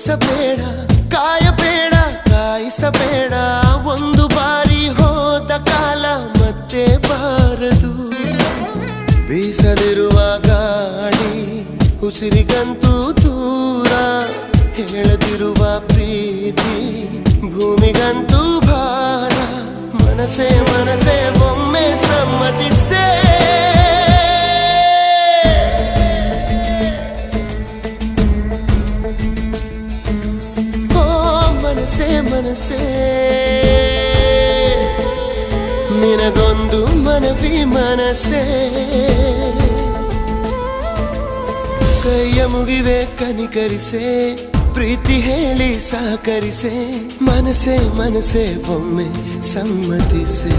ನೋಯಿಸಬೇಡ, ಕಾಯಬೇಡ, ಕಾಯಿಸಬೇಡ. ಒಂದು ಬಾರಿ ಹೋದ ಕಾಲ ಮತ್ತೆ ಬಾರದು. ಬೀಸದಿರುವ ಗಾಳಿ ಉಸಿರಿಗಂತೂ ದೂರ, ಹೇಳದಿರುವ ಪ್ರೀತಿ ಭೂಮಿಗಂತೂ ಭಾರ. ಮನಸೇ ಮನಸೇ ಒಮ್ಮೆ ಸಮ್ಮತಿಸೇ. ಮನಸೇ ಮನಸೇ ನಿನಗೊಂದು ಮನವಿ ಮನಸೇ. ಕೈಯ ಮುಗಿವೆ ಕನಿಕರಿಸೆ, ಪ್ರೀತಿ ಹೇಳಿ ಸಹಕರಿಸೆ. ಮನಸೇ ಮನಸೇ ಒಮ್ಮೆ ಸಮ್ಮತಿಸೆ.